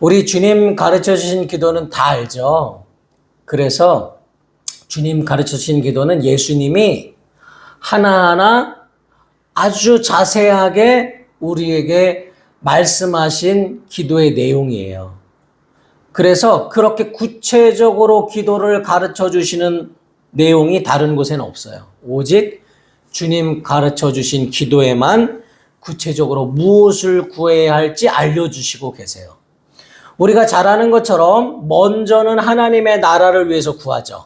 우리 주님 가르쳐 주신 기도는 다 알죠. 그래서 주님 가르쳐 주신 기도는 예수님이 하나하나 아주 자세하게 우리에게 말씀하신 기도의 내용이에요. 그래서 그렇게 구체적으로 기도를 가르쳐 주시는 내용이 다른 곳에는 없어요. 오직 주님 가르쳐 주신 기도에만 구체적으로 무엇을 구해야 할지 알려주시고 계세요. 우리가 잘 아는 것처럼 먼저는 하나님의 나라를 위해서 구하죠.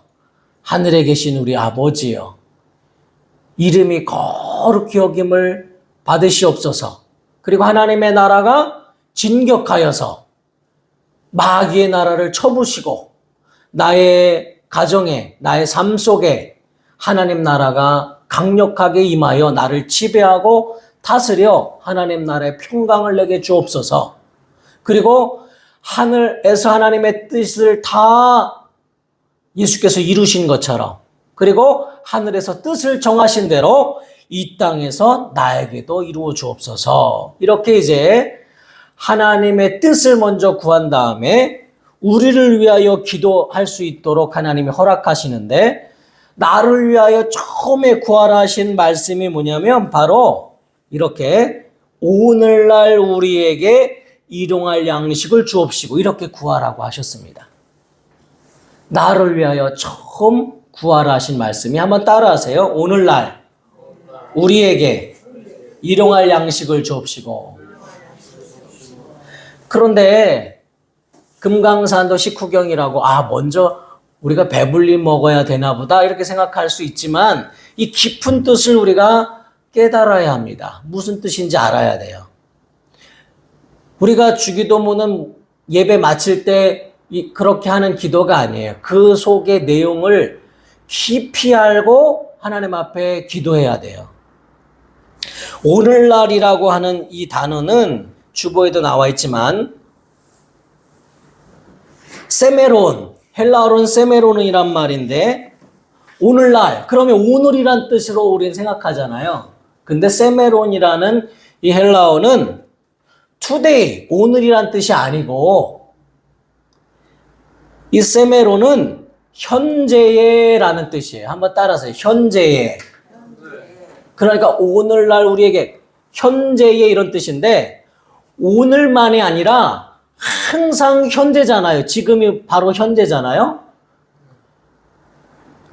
하늘에 계신 우리 아버지여, 이름이 거룩히 여김을 받으시옵소서. 그리고 하나님의 나라가 진격하여서 마귀의 나라를 쳐부시고 나의 가정에, 나의 삶 속에 하나님 나라가 강력하게 임하여 나를 지배하고 다스려 하나님 나라의 평강을 내게 주옵소서. 그리고 하늘에서 하나님의 뜻을 다 예수께서 이루신 것처럼, 그리고 하늘에서 뜻을 정하신 대로 이 땅에서 나에게도 이루어 주옵소서. 이렇게 이제 하나님의 뜻을 먼저 구한 다음에 우리를 위하여 기도할 수 있도록 하나님이 허락하시는데, 나를 위하여 처음에 구하라 하신 말씀이 뭐냐면 바로 이렇게 오늘날 우리에게 일용할 양식을 주옵시고 이렇게 구하라고 하셨습니다. 나를 위하여 처음 구하라 하신 말씀이, 한번 따라하세요. 오늘날 우리에게 일용할 양식을 주옵시고. 그런데 금강산도 식후경이라고 먼저 우리가 배불리 먹어야 되나 보다 이렇게 생각할 수 있지만 이 깊은 뜻을 우리가 깨달아야 합니다. 무슨 뜻인지 알아야 돼요. 우리가 주기도문은 예배 마칠 때 그렇게 하는 기도가 아니에요. 그 속의 내용을 깊이 알고 하나님 앞에 기도해야 돼요. 오늘날이라고 하는 이 단어는 주보에도 나와 있지만 세메론, 헬라어로는 세메론이란 말인데 오늘날, 그러면 오늘이란 뜻으로 우리는 생각하잖아요. 근데 세메론이라는 이 헬라어는 today, 오늘이란 뜻이 아니고 이 세메론은 현재의 라는 뜻이에요. 한번 따라하세요. 현재의. 그러니까 오늘날 우리에게 현재의 이런 뜻인데 오늘만이 아니라 항상 현재잖아요. 지금이 바로 현재잖아요.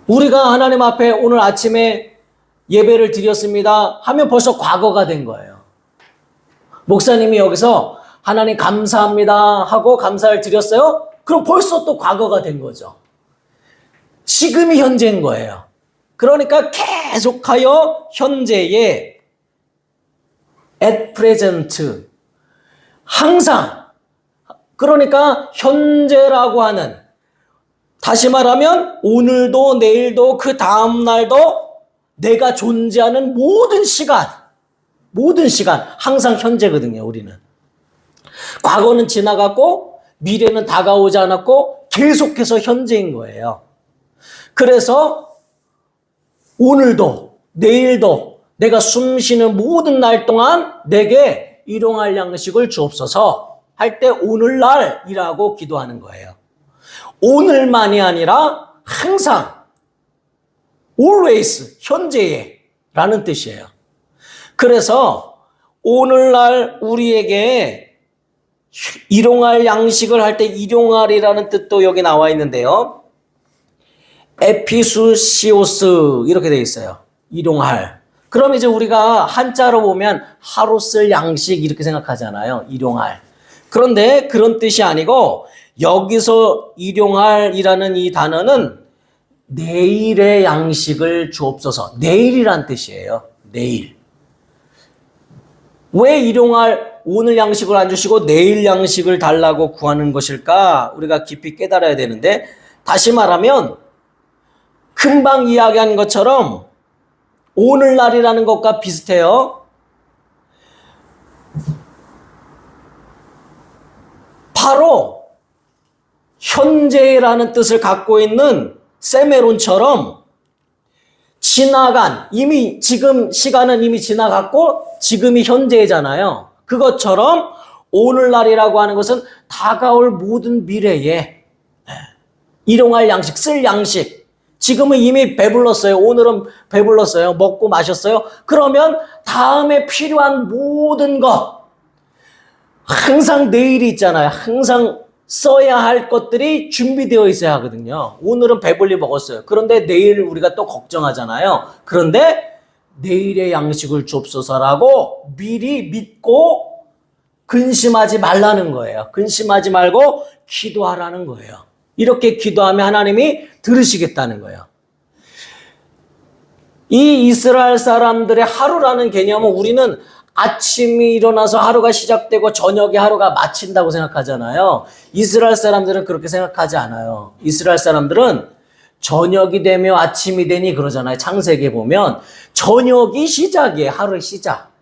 우리가 하나님 앞에 오늘 아침에 예배를 드렸습니다 하면 벌써 과거가 된 거예요. 목사님이 여기서 하나님 감사합니다 하고 감사를 드렸어요? 그럼 벌써 또 과거가 된 거죠. 지금이 현재인 거예요. 그러니까 계속하여 현재에 at present, 항상, 그러니까 현재라고 하는, 다시 말하면 오늘도 내일도 그 다음 날도 내가 존재하는 모든 시간 항상 현재거든요. 우리는 과거는 지나갔고 미래는 다가오지 않았고 계속해서 현재인 거예요. 그래서 오늘도 내일도 내가 숨쉬는 모든 날 동안 내게 일용할 양식을 주옵소서 할 때 오늘날이라고 기도하는 거예요. 오늘만이 아니라 항상 always, 현재에 라는 뜻이에요. 그래서 오늘날 우리에게 일용할 양식을 할 때 일용할이라는 뜻도 여기 나와 있는데요. 에피수시오스 이렇게 되어 있어요. 일용할. 그럼 이제 우리가 한자로 보면 하루 쓸 양식 이렇게 생각하잖아요. 일용할. 그런데 그런 뜻이 아니고 여기서 일용할이라는 이 단어는 내일의 양식을 주옵소서. 내일이란 뜻이에요. 내일. 왜 일용할 오늘 양식을 안 주시고 내일 양식을 달라고 구하는 것일까? 우리가 깊이 깨달아야 되는데, 다시 말하면 금방 이야기한 것처럼 오늘날이라는 것과 비슷해요. 바로 현재라는 뜻을 갖고 있는 세메론처럼 지나간, 이미 지금 시간은 이미 지나갔고 지금이 현재잖아요. 그것처럼 오늘날이라고 하는 것은 다가올 모든 미래에 일용할 양식, 쓸 양식. 지금은 이미 배불렀어요. 오늘은 배불렀어요. 먹고 마셨어요. 그러면 다음에 필요한 모든 것, 항상 내일이 있잖아요. 항상 써야 할 것들이 준비되어 있어야 하거든요. 오늘은 배불리 먹었어요. 그런데 내일 우리가 또 걱정하잖아요. 그런데 내일의 양식을 주옵소서라고 미리 믿고 근심하지 말라는 거예요. 근심하지 말고 기도하라는 거예요. 이렇게 기도하면 하나님이 들으시겠다는 거예요. 이 이스라엘 사람들의 하루라는 개념은 우리는 아침이 일어나서 하루가 시작되고 저녁에 하루가 마친다고 생각하잖아요. 이스라엘 사람들은 그렇게 생각하지 않아요. 이스라엘 사람들은 저녁이 되며 아침이 되니 그러잖아요. 창세기에 보면 저녁이 시작이에요. 하루의 시작.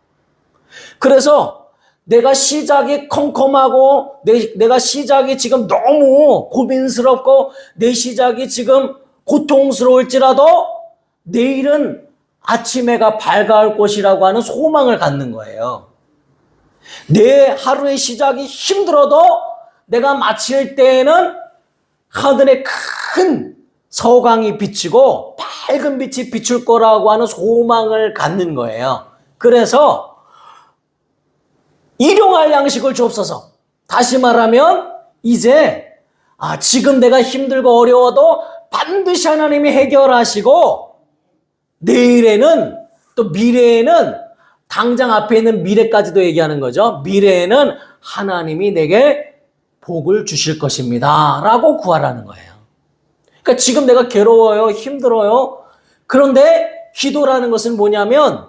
그래서 내가 시작이 컴컴하고 내가 시작이 지금 너무 고민스럽고 내 시작이 지금 고통스러울지라도 내일은 아침 해가 밝아올 것이라고 하는 소망을 갖는 거예요. 내 하루의 시작이 힘들어도 내가 마칠 때에는 하늘에 큰 서강이 비치고 밝은 빛이 비출 거라고 하는 소망을 갖는 거예요. 그래서 일용할 양식을 주옵소서. 다시 말하면 이제 지금 내가 힘들고 어려워도 반드시 하나님이 해결하시고 내일에는 또 미래에는 당장 앞에 있는 미래까지도 얘기하는 거죠. 미래에는 하나님이 내게 복을 주실 것입니다. 라고 구하라는 거예요. 그러니까 지금 내가 괴로워요. 힘들어요. 그런데 기도라는 것은 뭐냐면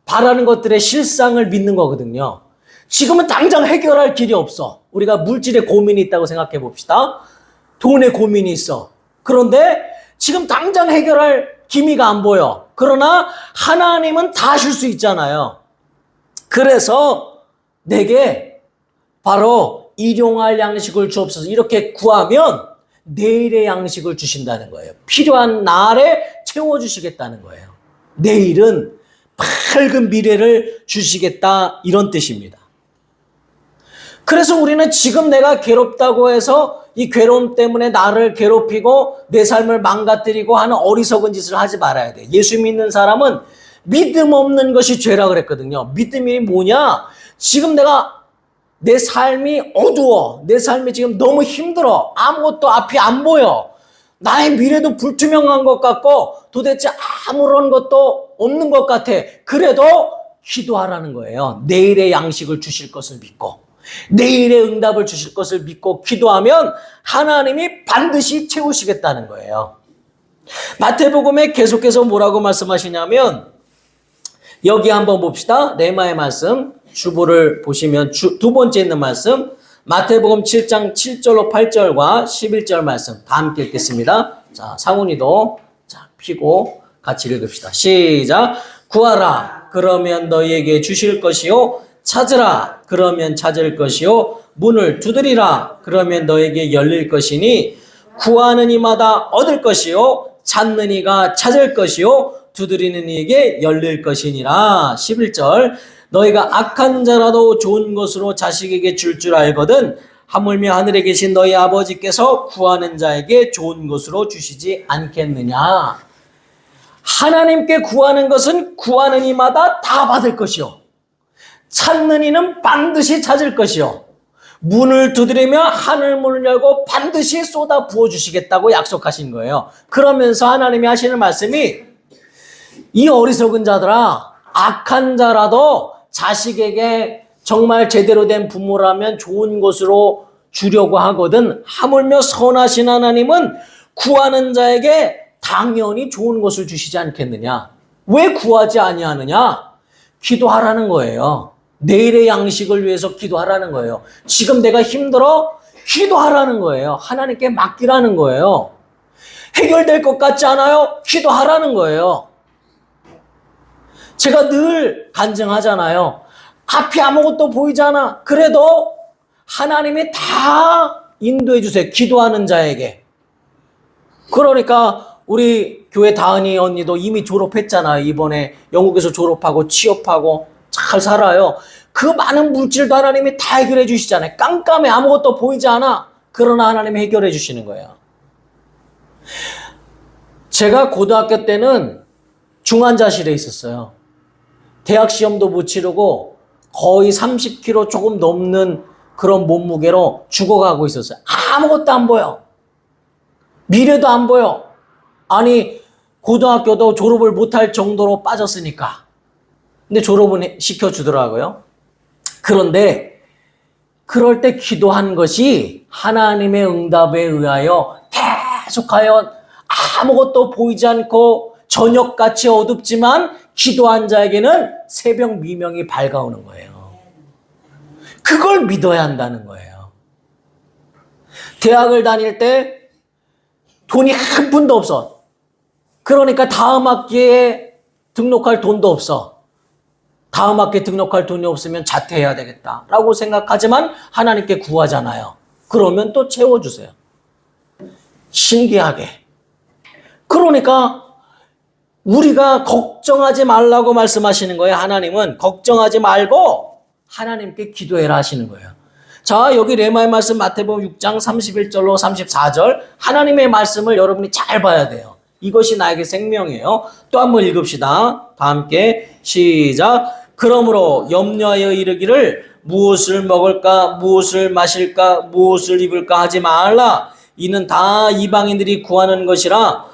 바라는 것들의 실상을 믿는 거거든요. 지금은 당장 해결할 길이 없어. 우리가 물질에 고민이 있다고 생각해 봅시다. 돈에 고민이 있어. 그런데 지금 당장 해결할 기미가 안 보여. 그러나 하나님은 다 하실 수 있잖아요. 그래서 내게 바로 일용할 양식을 주옵소서 이렇게 구하면 내일의 양식을 주신다는 거예요. 필요한 날에 채워주시겠다는 거예요. 내일은 밝은 미래를 주시겠다 이런 뜻입니다. 그래서 우리는 지금 내가 괴롭다고 해서 이 괴로움 때문에 나를 괴롭히고 내 삶을 망가뜨리고 하는 어리석은 짓을 하지 말아야 돼. 예수 믿는 사람은 믿음 없는 것이 죄라 그랬거든요. 믿음이 뭐냐? 지금 내가 내 삶이 어두워. 내 삶이 지금 너무 힘들어. 아무것도 앞이 안 보여. 나의 미래도 불투명한 것 같고 도대체 아무런 것도 없는 것 같아. 그래도 기도하라는 거예요. 내일의 양식을 주실 것을 믿고 내일의 응답을 주실 것을 믿고 기도하면 하나님이 반드시 채우시겠다는 거예요. 마태복음에 계속해서 뭐라고 말씀하시냐면 여기 한번 봅시다. 레마의 말씀 주보를 보시면 두 번째 있는 말씀 마태복음 7장 7절로 8절과 11절 말씀 다 함께 읽겠습니다. 자, 상훈이도 피고 같이 읽읍시다. 시작. 구하라 그러면 너희에게 주실 것이요 찾으라 그러면 찾을 것이요 문을 두드리라 그러면 너에게 열릴 것이니 구하는 이마다 얻을 것이요 찾는 이가 찾을 것이요 두드리는 이에게 열릴 것이니라. 11절 너희가 악한 자라도 좋은 것으로 자식에게 줄 줄 알거든 하물며 하늘에 계신 너희 아버지께서 구하는 자에게 좋은 것으로 주시지 않겠느냐. 하나님께 구하는 것은 구하는 이마다 다 받을 것이요 찾는 이는 반드시 찾을 것이요 문을 두드리며 하늘 문을 열고 반드시 쏟아 부어주시겠다고 약속하신 거예요. 그러면서 하나님이 하시는 말씀이 이 어리석은 자들아 악한 자라도 자식에게 정말 제대로 된 부모라면 좋은 것으로 주려고 하거든 하물며 선하신 하나님은 구하는 자에게 당연히 좋은 것을 주시지 않겠느냐. 왜 구하지 아니하느냐? 기도하라는 거예요. 내일의 양식을 위해서 기도하라는 거예요. 지금 내가 힘들어? 기도하라는 거예요. 하나님께 맡기라는 거예요. 해결될 것 같지 않아요? 기도하라는 거예요. 제가 늘 간증하잖아요. 앞이 아무것도 보이지 않아. 그래도 하나님이 다 인도해 주세요. 기도하는 자에게. 그러니까 우리 교회 다은이 언니도 이미 졸업했잖아요. 이번에 영국에서 졸업하고 취업하고 잘 살아요. 그 많은 물질도 하나님이 다 해결해 주시잖아요. 깜깜해 아무것도 보이지 않아. 그러나 하나님이 해결해 주시는 거예요. 제가 고등학교 때는 중환자실에 있었어요. 대학 시험도 못 치르고 거의 30kg 조금 넘는 그런 몸무게로 죽어가고 있었어요. 아무것도 안 보여. 미래도 안 보여. 아니 고등학교도 졸업을 못할 정도로 빠졌으니까. 근데 졸업은 시켜주더라고요. 그런데 그럴 때 기도한 것이 하나님의 응답에 의하여 계속하여 아무것도 보이지 않고 저녁같이 어둡지만 기도한 자에게는 새벽 미명이 밝아오는 거예요. 그걸 믿어야 한다는 거예요. 대학을 다닐 때 돈이 한 푼도 없어. 그러니까 다음 학기에 등록할 돈도 없어. 다음 학기에 등록할 돈이 없으면 자퇴해야 되겠다라고 생각하지만 하나님께 구하잖아요. 그러면 또 채워주세요. 신기하게. 그러니까 우리가 걱정하지 말라고 말씀하시는 거예요. 하나님은 걱정하지 말고 하나님께 기도해라 하시는 거예요. 자, 여기 레마의 말씀 마태복음 6장 31절로 34절 하나님의 말씀을 여러분이 잘 봐야 돼요. 이것이 나에게 생명이에요. 또 한번 읽읍시다. 다 함께 시작. 그러므로 염려하여 이르기를 무엇을 먹을까 무엇을 마실까 무엇을 입을까 하지 말라. 이는 다 이방인들이 구하는 것이라.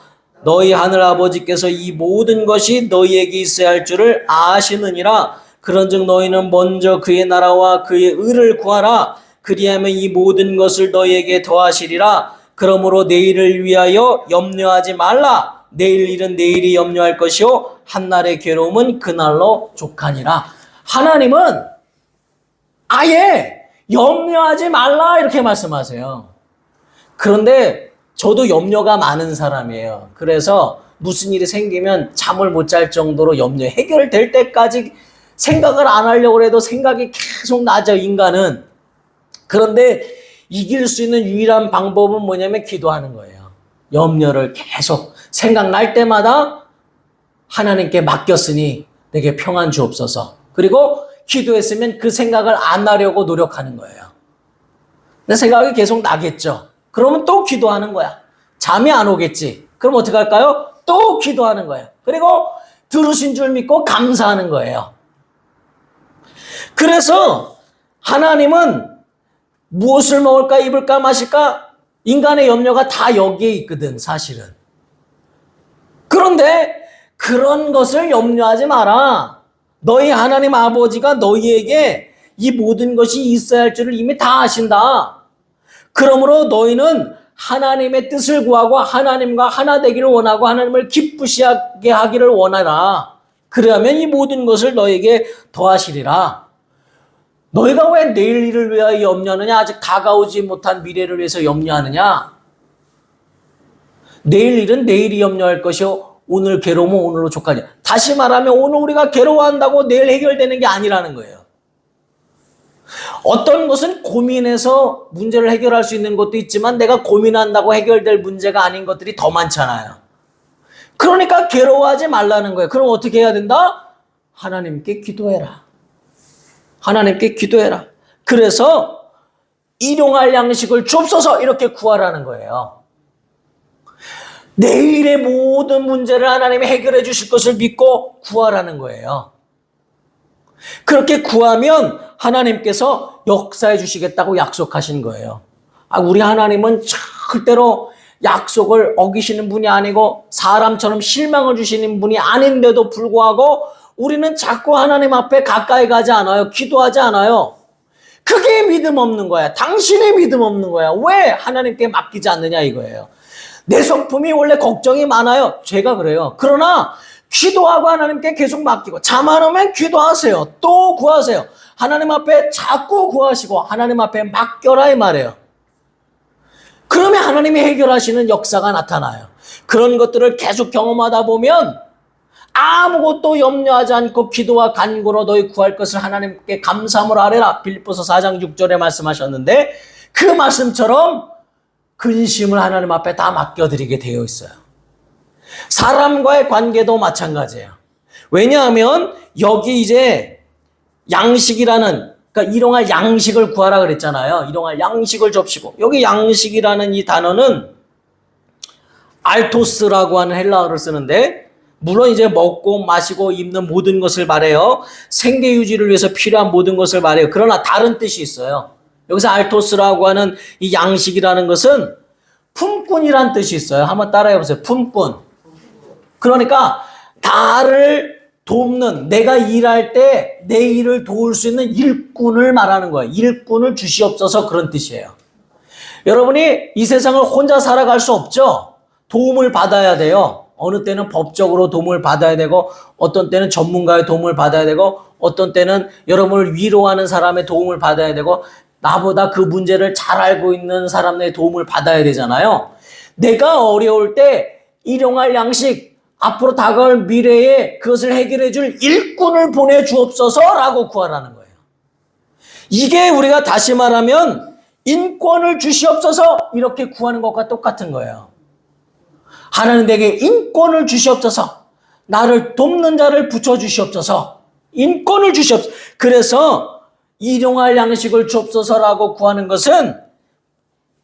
너희 하늘 아버지께서 이 모든 것이 너희에게 있어야 할 줄을 아시느니라. 그런즉 너희는 먼저 그의 나라와 그의 의를 구하라. 그리하면 이 모든 것을 너희에게 더하시리라. 그러므로 내일을 위하여 염려하지 말라. 내일 일은 내일이 염려할 것이요 한날의 괴로움은 그날로 족하니라. 하나님은 아예 염려하지 말라 이렇게 말씀하세요. 그런데 저도 염려가 많은 사람이에요. 그래서 무슨 일이 생기면 잠을 못 잘 정도로 염려 해결될 때까지 생각을 안 하려고 해도 생각이 계속 나죠, 인간은. 그런데 이길 수 있는 유일한 방법은 뭐냐면 기도하는 거예요. 염려를 계속 생각날 때마다 하나님께 맡겼으니 내게 평안 주옵소서. 그리고 기도했으면 그 생각을 안 하려고 노력하는 거예요. 내 생각이 계속 나겠죠. 그러면 또 기도하는 거야. 잠이 안 오겠지. 그럼 어떻게 할까요? 또 기도하는 거예요. 그리고 들으신 줄 믿고 감사하는 거예요. 그래서 하나님은 무엇을 먹을까 입을까 마실까 인간의 염려가 다 여기에 있거든 사실은. 그런데 그런 것을 염려하지 마라. 너희 하나님 아버지가 너희에게 이 모든 것이 있어야 할 줄을 이미 다 아신다. 그러므로 너희는 하나님의 뜻을 구하고 하나님과 하나 되기를 원하고 하나님을 기쁘시하게 하기를 원하라. 그러면 이 모든 것을 너희에게 더하시리라. 너희가 왜 내일 일을 위하여 염려하느냐? 아직 다가오지 못한 미래를 위해서 염려하느냐? 내일 일은 내일이 염려할 것이요 오늘 괴로움은 오늘로 족하냐. 다시 말하면 오늘 우리가 괴로워한다고 내일 해결되는 게 아니라는 거예요. 어떤 것은 고민해서 문제를 해결할 수 있는 것도 있지만 내가 고민한다고 해결될 문제가 아닌 것들이 더 많잖아요. 그러니까 괴로워하지 말라는 거예요. 그럼 어떻게 해야 된다? 하나님께 기도해라. 하나님께 기도해라. 그래서 일용할 양식을 주옵소서 이렇게 구하라는 거예요. 내일의 모든 문제를 하나님이 해결해 주실 것을 믿고 구하라는 거예요. 그렇게 구하면 하나님께서 역사해 주시겠다고 약속하신 거예요. 우리 하나님은 절대로 약속을 어기시는 분이 아니고 사람처럼 실망을 주시는 분이 아닌데도 불구하고 우리는 자꾸 하나님 앞에 가까이 가지 않아요. 기도하지 않아요. 그게 믿음 없는 거야. 당신의 믿음 없는 거야. 왜 하나님께 맡기지 않느냐 이거예요. 내 성품이 원래 걱정이 많아요. 제가 그래요. 그러나 기도하고 하나님께 계속 맡기고 잠 안 오면 기도하세요. 또 구하세요. 하나님 앞에 자꾸 구하시고 하나님 앞에 맡겨라 이 말이에요. 그러면 하나님이 해결하시는 역사가 나타나요. 그런 것들을 계속 경험하다 보면 아무것도 염려하지 않고 기도와 간구로 너희 구할 것을 하나님께 감사함으로 아뢰라. 빌립보서 4장 6절에 말씀하셨는데 그 말씀처럼 근심을 하나님 앞에 다 맡겨드리게 되어 있어요. 사람과의 관계도 마찬가지예요. 왜냐하면 여기 이제 양식이라는, 그러니까 일용할 양식을 구하라 그랬잖아요. 일용할 양식을 접시고. 여기 양식이라는 이 단어는 알토스라고 하는 헬라어를 쓰는데, 물론 이제 먹고 마시고 입는 모든 것을 말해요. 생계 유지를 위해서 필요한 모든 것을 말해요. 그러나 다른 뜻이 있어요. 여기서 알토스라고 하는 이 양식이라는 것은 품꾼이란 뜻이 있어요. 한번 따라해 보세요. 품꾼. 그러니까 나를 돕는, 내가 일할 때 내 일을 도울 수 있는 일꾼을 말하는 거예요. 일꾼을 주시옵소서, 그런 뜻이에요. 여러분이 이 세상을 혼자 살아갈 수 없죠. 도움을 받아야 돼요. 어느 때는 법적으로 도움을 받아야 되고, 어떤 때는 전문가의 도움을 받아야 되고, 어떤 때는 여러분을 위로하는 사람의 도움을 받아야 되고, 나보다 그 문제를 잘 알고 있는 사람의 도움을 받아야 되잖아요. 내가 어려울 때 일용할 양식, 앞으로 다가올 미래에 그것을 해결해 줄 일꾼을 보내주옵소서라고 구하라는 거예요. 이게 우리가 다시 말하면 인권을 주시옵소서 이렇게 구하는 것과 똑같은 거예요. 하나님 내게 인권을 주시옵소서, 나를 돕는 자를 붙여주시옵소서, 인권을 주시옵소서. 그래서 일용할 양식을 주옵소서라고 구하는 것은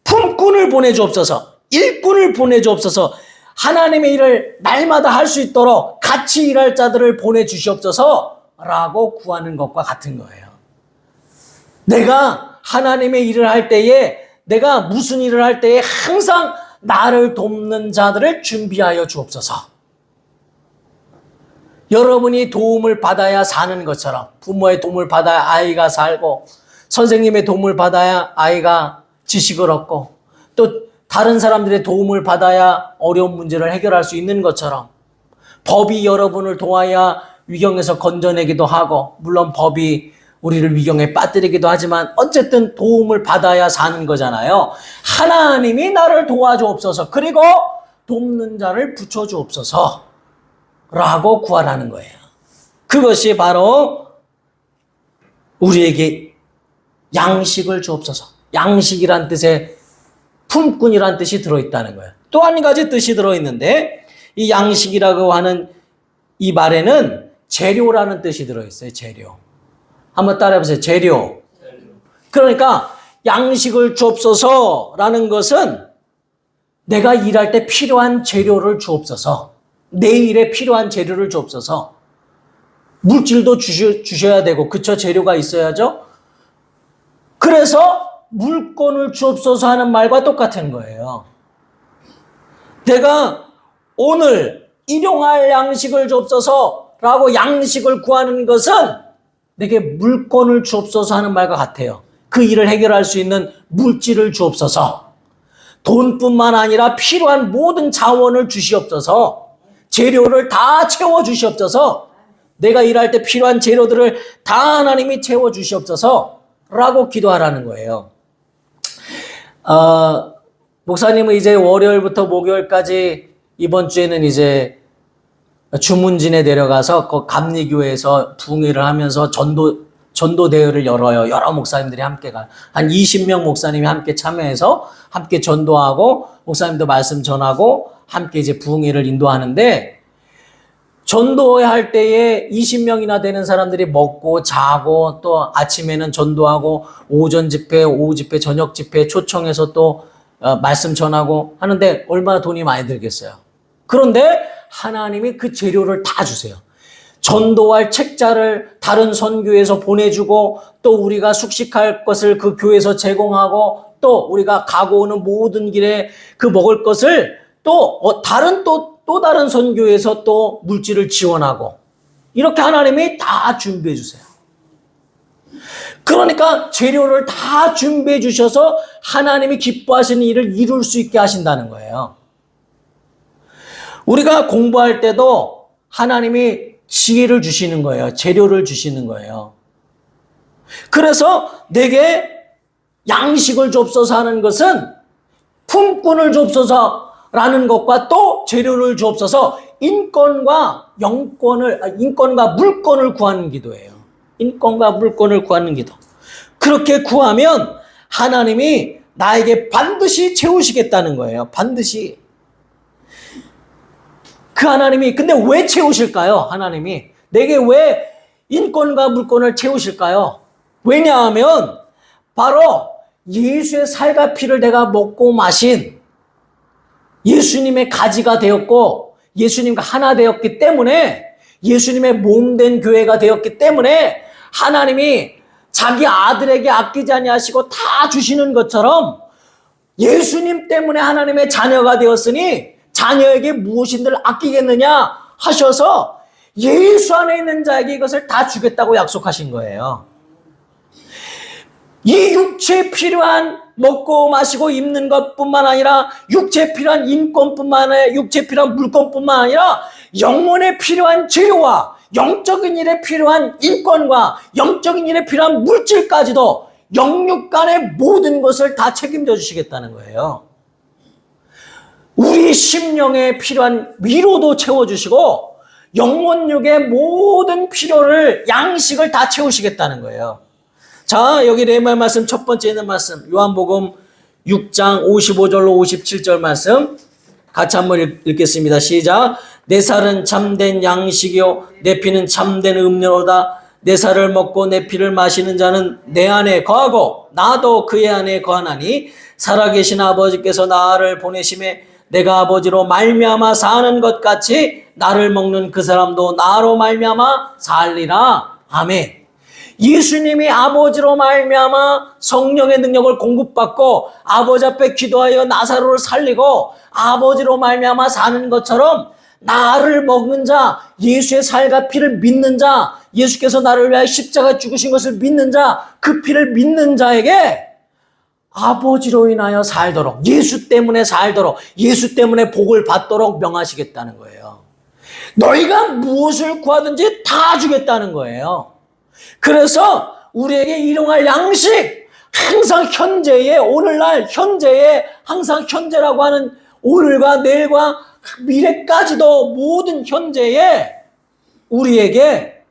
품꾼을 보내주옵소서, 일꾼을 보내주옵소서, 하나님의 일을 날마다 할 수 있도록 같이 일할 자들을 보내주시옵소서라고 구하는 것과 같은 거예요. 내가 하나님의 일을 할 때에, 내가 무슨 일을 할 때에 항상 나를 돕는 자들을 준비하여 주옵소서. 여러분이 도움을 받아야 사는 것처럼, 부모의 도움을 받아야 아이가 살고, 선생님의 도움을 받아야 아이가 지식을 얻고, 또 다른 사람들의 도움을 받아야 어려운 문제를 해결할 수 있는 것처럼, 법이 여러분을 도와야 위경에서 건져내기도 하고, 물론 법이 우리를 위경에 빠뜨리기도 하지만 어쨌든 도움을 받아야 사는 거잖아요. 하나님이 나를 도와주옵소서, 그리고 돕는 자를 붙여주옵소서 라고 구하라는 거예요. 그것이 바로 우리에게 양식을 주옵소서, 양식이란 뜻의 품꾼이란 뜻이 들어있다는 거예요. 또 한 가지 뜻이 들어있는데, 이 양식이라고 하는 이 말에는 재료라는 뜻이 들어있어요. 재료. 한번 따라해보세요. 재료. 그러니까 양식을 주옵소서라는 것은 내가 일할 때 필요한 재료를 주옵소서, 내 일에 필요한 재료를 주옵소서. 물질도 주셔야 되고, 그쵸? 재료가 있어야죠. 그래서 물건을 주옵소서 하는 말과 똑같은 거예요. 내가 오늘 일용할 양식을 주옵소서라고 양식을 구하는 것은 내게 물건을 주옵소서 하는 말과 같아요. 그 일을 해결할 수 있는 물질을 주옵소서, 돈뿐만 아니라 필요한 모든 자원을 주시옵소서, 재료를 다 채워주시옵소서, 내가 일할 때 필요한 재료들을 다 하나님이 채워주시옵소서라고 기도하라는 거예요. 목사님은 이제 월요일부터 목요일까지 이번 주에는 이제 주문진에 내려가서 그 감리교회에서 부흥회를 하면서 전도 대회를 열어요. 여러 목사님들이 함께 가요. 한 20명 목사님이 함께 참여해서 함께 전도하고, 목사님도 말씀 전하고 함께 이제 부흥회를 인도하는데, 전도회 할 때에 20명이나 되는 사람들이 먹고 자고, 또 아침에는 전도하고, 오전 집회, 오후 집회, 저녁 집회 초청해서 또 말씀 전하고 하는데 얼마나 돈이 많이 들겠어요. 그런데 하나님이 그 재료를 다 주세요. 전도할 책자를 다른 선교에서 보내주고, 또 우리가 숙식할 것을 그 교회에서 제공하고, 또 우리가 가고 오는 모든 길에 그 먹을 것을 또 다른 선교에서 또 물질을 지원하고, 이렇게 하나님이 다 준비해 주세요. 그러니까 재료를 다 준비해 주셔서 하나님이 기뻐하시는 일을 이룰 수 있게 하신다는 거예요. 우리가 공부할 때도 하나님이 지혜를 주시는 거예요. 재료를 주시는 거예요. 그래서 내게 양식을 주옵소서 하는 것은 품꾼을 주옵소서라는 것과 또 재료를 주옵소서, 인권과 물건을 구하는 기도예요. 인권과 물건을 구하는 기도. 그렇게 구하면 하나님이 나에게 반드시 채우시겠다는 거예요. 반드시. 그 하나님이, 근데 왜 채우실까요? 하나님이 내게 왜 인권과 물권을 채우실까요? 왜냐하면 바로 예수의 살과 피를 내가 먹고 마신 예수님의 가지가 되었고 예수님과 하나 되었기 때문에 예수님의 몸된 교회가 되었기 때문에 하나님이 자기 아들에게 아끼지 아니하시고 다 주시는 것처럼 예수님 때문에 하나님의 자녀가 되었으니 자녀에게 무엇인들 아끼겠느냐 하셔서 예수 안에 있는 자에게 이것을 다 주겠다고 약속하신 거예요. 이 육체에 필요한 먹고 마시고 입는 것뿐만 아니라 육체에 필요한 인권뿐만 아니라 육체에 필요한 물건뿐만 아니라 영혼에 필요한 재료와 영적인 일에 필요한 인권과 영적인 일에 필요한 물질까지도 영육 간의 모든 것을 다 책임져 주시겠다는 거예요. 우리 심령에 필요한 위로도 채워주시고 영혼육의 모든 필요를 양식을 다 채우시겠다는 거예요. 자, 여기 레마 말씀 첫 번째 있는 말씀 요한복음 6장 55절로 57절 말씀 같이 한번 읽겠습니다. 시작. 내 살은 참된 양식이요 내 피는 참된 음료로다. 내 살을 먹고 내 피를 마시는 자는 내 안에 거하고 나도 그의 안에 거하나니 살아계신 아버지께서 나를 보내심에 내가 아버지로 말미암아 사는 것 같이 나를 먹는 그 사람도 나로 말미암아 살리라. 아멘. 예수님이 아버지로 말미암아 성령의 능력을 공급받고 아버지 앞에 기도하여 나사로를 살리고 아버지로 말미암아 사는 것처럼 나를 먹는 자, 예수의 살과 피를 믿는 자, 예수께서 나를 위하여 십자가에 죽으신 것을 믿는 자, 그 피를 믿는 자에게 아버지로 인하여 살도록, 예수 때문에 살도록, 예수 때문에 복을 받도록 명하시겠다는 거예요. 너희가 무엇을 구하든지 다 주겠다는 거예요. 그래서 우리에게 일용할 양식, 항상 현재에, 오늘날 현재에, 항상 현재라고 하는 오늘과 내일과 미래까지도 모든 현재에 우리에게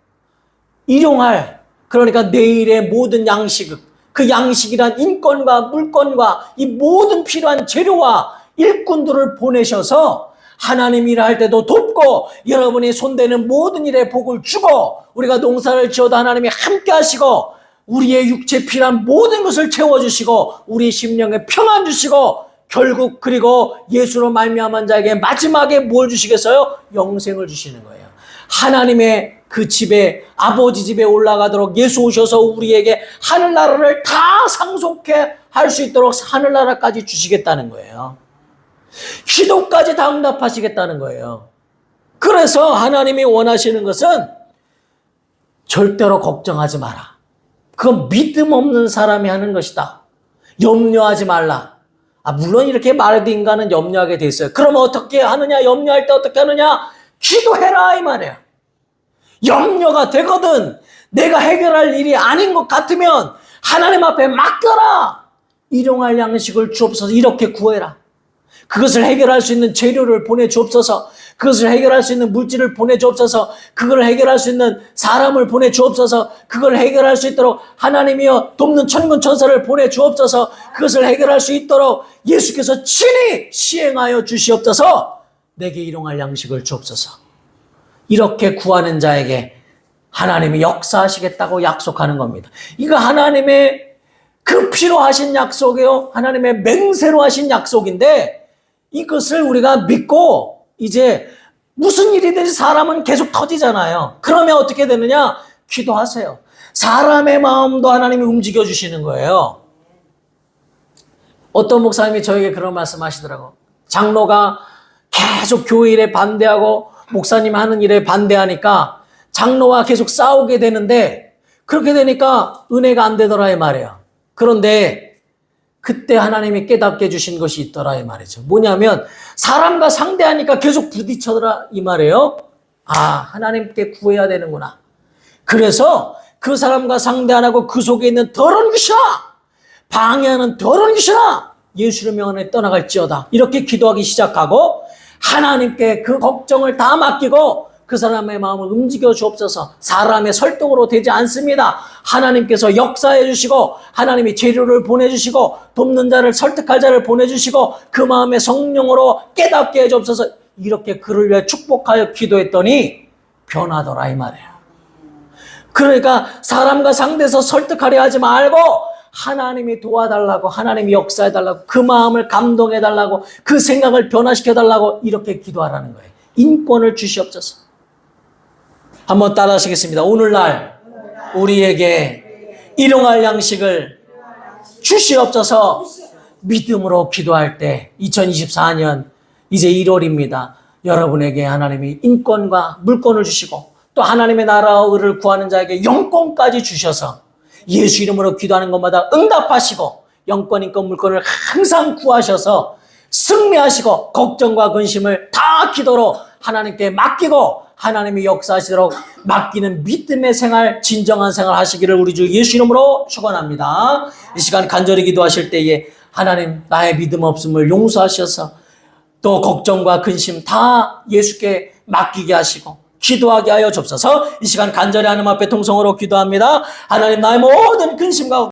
일용할, 그러니까 내일의 모든 양식, 그 양식이란 인권과 물건과 이 모든 필요한 재료와 일꾼들을 보내셔서 하나님 일할 때도 돕고 여러분이 손대는 모든 일에 복을 주고 우리가 농사를 지어도 하나님이 함께 하시고 우리의 육체에 필요한 모든 것을 채워주시고 우리 심령에 평안 주시고 결국 그리고 예수로 말미암은 자에게 마지막에 뭘 주시겠어요? 영생을 주시는 거예요. 하나님의 그 집에 아버지 집에 올라가도록 예수 오셔서 우리에게 하늘나라를 다 상속해 할 수 있도록 하늘나라까지 주시겠다는 거예요. 기도까지 다 응답하시겠다는 거예요. 그래서 하나님이 원하시는 것은 절대로 걱정하지 마라. 그건 믿음 없는 사람이 하는 것이다. 염려하지 말라. 물론 이렇게 말해도 인간은 염려하게 돼 있어요. 그러면 어떻게 하느냐? 염려할 때 어떻게 하느냐? 기도해라 이 말이에요. 염려가 되거든 내가 해결할 일이 아닌 것 같으면 하나님 앞에 맡겨라. 일용할 양식을 주옵소서. 이렇게 구해라. 그것을 해결할 수 있는 재료를 보내주옵소서. 그것을 해결할 수 있는 물질을 보내주옵소서. 그걸 해결할 수 있는 사람을 보내주옵소서. 그걸 해결할 수 있도록 하나님이여 돕는 천군 천사를 보내주옵소서. 그것을 해결할 수 있도록 예수께서 친히 시행하여 주시옵소서. 내게 일용할 양식을 주옵소서. 이렇게 구하는 자에게 하나님이 역사하시겠다고 약속하는 겁니다. 이거 하나님의 그 피로 하신 약속이요. 하나님의 맹세로 하신 약속인데 이것을 우리가 믿고 이제 무슨 일이든지 사람은 계속 터지잖아요. 그러면 어떻게 되느냐? 기도하세요. 사람의 마음도 하나님이 움직여 주시는 거예요. 어떤 목사님이 저에게 그런 말씀 하시더라고요. 장로가 계속 교회 일에 반대하고 목사님 하는 일에 반대하니까 장로와 계속 싸우게 되는데 그렇게 되니까 은혜가 안 되더라 이 말이에요. 그런데 그때 하나님이 깨닫게 해주신 것이 있더라 이 말이죠. 뭐냐면 사람과 상대하니까 계속 부딪혀더라 이 말이에요. 하나님께 구해야 되는구나. 그래서 그 사람과 상대 안 하고 그 속에 있는 더러운 귀신아, 방해하는 더러운 귀신아, 예수를 명하여 떠나갈지어다. 이렇게 기도하기 시작하고 하나님께 그 걱정을 다 맡기고 그 사람의 마음을 움직여 주옵소서. 사람의 설득으로 되지 않습니다. 하나님께서 역사해 주시고 하나님이 재료를 보내주시고 돕는 자를 설득할 자를 보내주시고 그 마음의 성령으로 깨닫게 해 주옵소서. 이렇게 그를 위해 축복하여 기도했더니 변하더라 이 말이에요. 그러니까 사람과 상대해서 설득하려 하지 말고 하나님이 도와달라고, 하나님이 역사해달라고, 그 마음을 감동해달라고, 그 생각을 변화시켜달라고 이렇게 기도하라는 거예요. 인권을 주시옵소서. 한번 따라 하시겠습니다. 오늘날 우리에게 일용할 양식을 주시옵소서. 믿음으로 기도할 때 2024년 이제 1월입니다. 여러분에게 하나님이 인권과 물권을 주시고 또 하나님의 나라를 구하는 자에게 영권까지 주셔서 예수 이름으로 기도하는 것마다 응답하시고 영권, 인권, 물권을 항상 구하셔서 승리하시고 걱정과 근심을 다 기도로 하나님께 맡기고 하나님이 역사하시도록 맡기는 믿음의 생활, 진정한 생활 하시기를 우리 주 예수 이름으로 축원합니다. 이 시간 간절히 기도하실 때에 하나님 나의 믿음 없음을 용서하셔서 또 걱정과 근심 다 예수께 맡기게 하시고 기도하게 하여 주옵소서. 이 시간 간절히 하나님 앞에 통성으로 기도합니다. 하나님 나의 모든 근심과